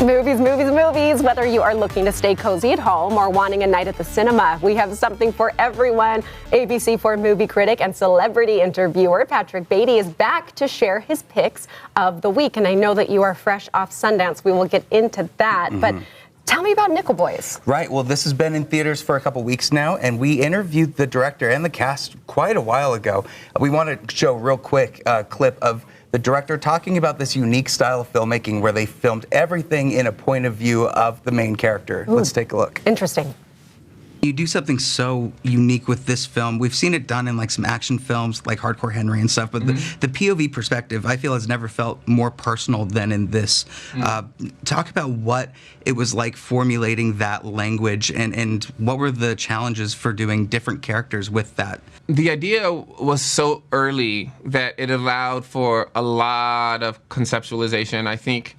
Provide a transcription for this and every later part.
Movies, movies, movies. Whether you are looking to stay cozy at home or wanting a night at the cinema, we have something for everyone. ABC4 movie critic and celebrity interviewer Patrick Beatty is back to share his picks of the week. And I know that you are fresh off Sundance. We will get into that. But tell me about Nickel Boys. Right. Well, this has been in theaters for a couple weeks now, and we interviewed the director and the cast quite a while ago. We want to show a real quick clip of the director talking about this unique style of filmmaking where they filmed everything in a point of view of the main character. Ooh. Let's take a look. Interesting. You do something so unique with this film. We've seen it done in like some action films like Hardcore Henry and stuff, but the POV perspective I feel has never felt more personal than in this. Talk about what it was like formulating that language and what were the challenges for doing different characters with that? The idea was so early that it allowed for a lot of conceptualization. I think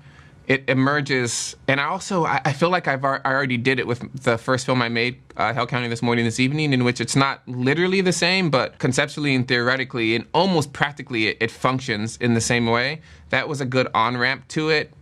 it emerges, and I feel like I already did it with the first film I made, Hell County This Morning, This Evening, in which it's not literally the same, but conceptually and theoretically and almost practically it functions in the same way. That was a good on-ramp to it.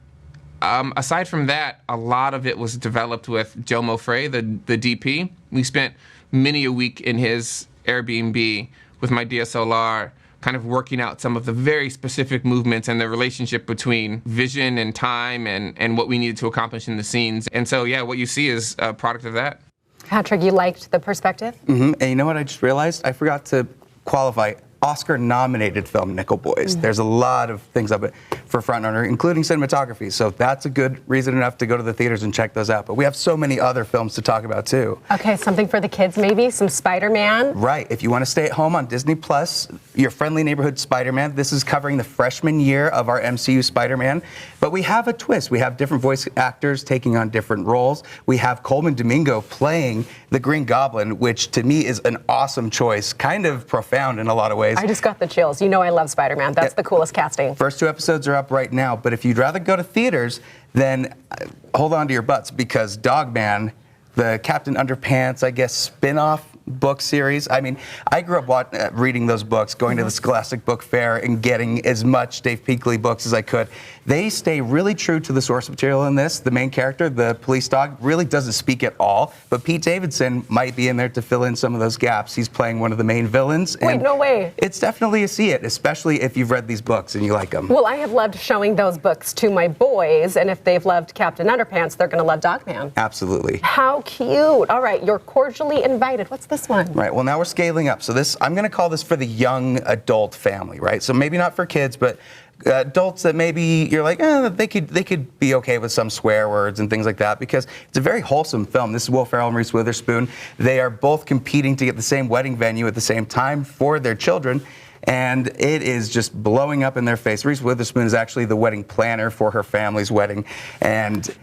Aside from that, a lot of it was developed with Joe Mofrey, the DP. We spent many a week in his Airbnb with my DSLR, kind of working out some of the very specific movements and the relationship between vision and time and what we needed to accomplish in the scenes. And so, yeah, what you see is a product of that. Patrick, you liked the perspective? And you know what I just realized? I forgot to qualify Oscar-nominated film, Nickel Boys. There's a lot of things up for frontrunner, including cinematography. So that's a good reason enough to go to the theaters and check those out. But we have so many other films to talk about, too. Okay, something for the kids, maybe? Some Spider-Man? Right. If you want to stay at home on Disney+, your friendly neighborhood Spider-Man. This is covering the freshman year of our MCU Spider-Man. But we have a twist. We have different voice actors taking on different roles. We have Coleman Domingo playing the Green Goblin, which to me is an awesome choice, kind of profound in a lot of ways. I just got the chills. You know I love Spider-Man. That's the coolest casting. First 2 episodes are up right now, but if you'd rather go to theaters, then hold on to your butts, because Dogman, the Captain Underpants, I guess, spin-off book series. I mean, I grew up reading those books, going to the Scholastic Book Fair and getting as much Dave Peakley books as I could. They stay really true to the source material in this. The main character, the police dog, really doesn't speak at all, but Pete Davidson might be in there to fill in some of those gaps. He's playing one of the main villains. Wait, no way. It's definitely a see it, especially if you've read these books and you like them. Well, I have loved showing those books to my boys, and if they've loved Captain Underpants, they're going to love Dogman. Absolutely. How cute. All right, you're cordially invited. What's this one? Right, well, now we're scaling up. So this, I'm going to call this for the young adult family, right? So maybe not for kids, but adults that maybe you're like, they could be okay with some swear words and things like that, because it's a very wholesome film. This is Will Ferrell and Reese Witherspoon. They are both competing to get the same wedding venue at the same time for their children, and it is just blowing up in their face. Reese Witherspoon is actually the wedding planner for her family's wedding, and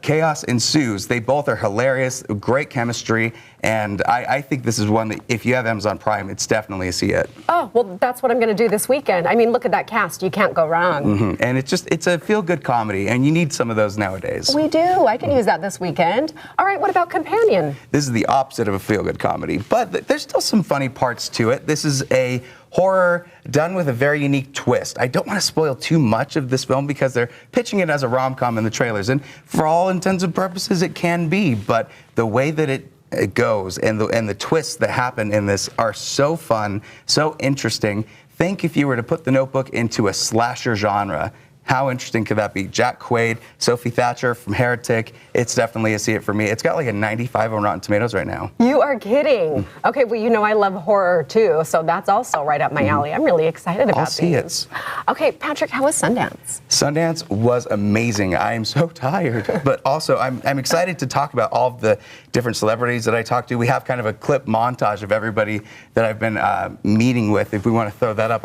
chaos ensues. They both are hilarious, great chemistry, and I think this is one that if you have Amazon Prime, it's definitely a see it. Oh, well, that's what I'm going to do this weekend. I mean, look at that cast. You can't go wrong. And it's a feel-good comedy, and you need some of those nowadays. We do. I can use that this weekend. All right, what about Companion? This is the opposite of a feel-good comedy, but there's still some funny parts to it. This is a horror done with a very unique twist. I don't want to spoil too much of this film because they're pitching it as a rom-com in the trailers, and for all intents and purposes it can be, but the way that it goes and the twists that happen in this are so fun, so interesting. Think if you were to put The Notebook into a slasher genre, how interesting could that be? Jack Quaid, Sophie Thatcher from Heretic. It's definitely a see it for me. It's got like a 95 on Rotten Tomatoes right now. You are kidding. Okay, well, you know I love horror too, so that's also right up my alley. I'm really excited about these. See it. Okay, Patrick, how was Sundance? Sundance was amazing. I am so tired, but also I'm excited to talk about all of the different celebrities that I talked to. We have kind of a clip montage of everybody that I've been meeting with. If we want to throw that up,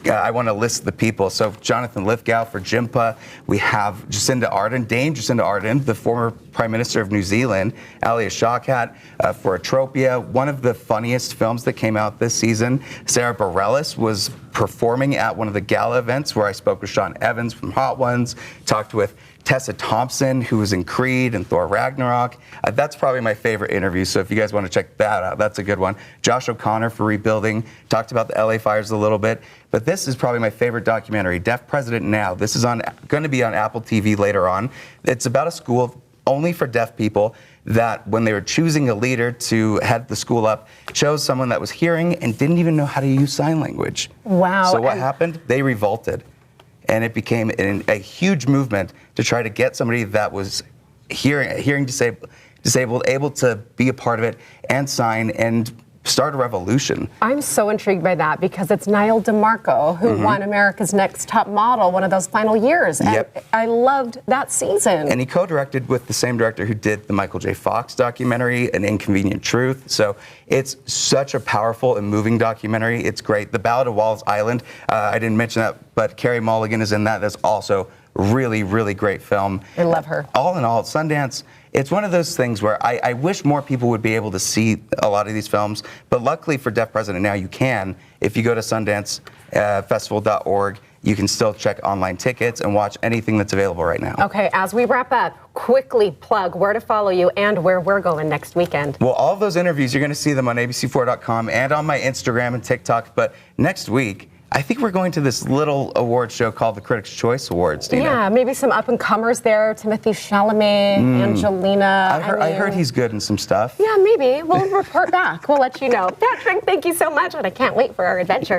I want to list the people. So Jonathan Lithgow for Jimpa. We have Jacinda Ardern, Dame Jacinda Ardern, the former Prime Minister of New Zealand. Alia Shawkat for Atropia, one of the funniest films that came out this season. Sarah Bareilles was performing at one of the gala events where I spoke with Sean Evans from Hot Ones, talked with Tessa Thompson, who was in Creed and Thor Ragnarok. That's probably my favorite interview, so if you guys want to check that out, that's a good one. Josh O'Connor for Rebuilding, talked about the LA fires a little bit, but this is probably my favorite documentary, Deaf President Now. This is going to be on Apple TV later on. It's about a school only for deaf people that when they were choosing a leader to head the school up, chose someone that was hearing and didn't even know how to use sign language. Wow. So what happened? They revolted. And it became a huge movement to try to get somebody that was hearing disabled, able to be a part of it and sign and start a revolution. I'm so intrigued by that because it's Niall DeMarco who won America's Next Top Model one of those final years. And Yep. I loved that season. And he co-directed with the same director who did the Michael J. Fox documentary, An Inconvenient Truth. So it's such a powerful and moving documentary. It's great. The Ballad of Walls Island, I didn't mention that, but Carey Mulligan is in that. That's also really, really great film. I love her. All in all, Sundance, it's one of those things where I wish more people would be able to see a lot of these films, but luckily for Deaf President Now, you can. If you go to SundanceFestival.org, you can still check online tickets and watch anything that's available right now. Okay, as we wrap up, quickly plug where to follow you and where we're going next weekend. Well, all of those interviews, you're going to see them on ABC4.com and on my Instagram and TikTok, but next week, I think we're going to this little award show called the Critics' Choice Awards, Dina. Yeah, maybe some up-and-comers there. Timothy Chalamet, Angelina. I heard he's good in some stuff. Yeah, maybe. We'll report back. We'll let you know. Patrick, thank you so much, and I can't wait for our adventure.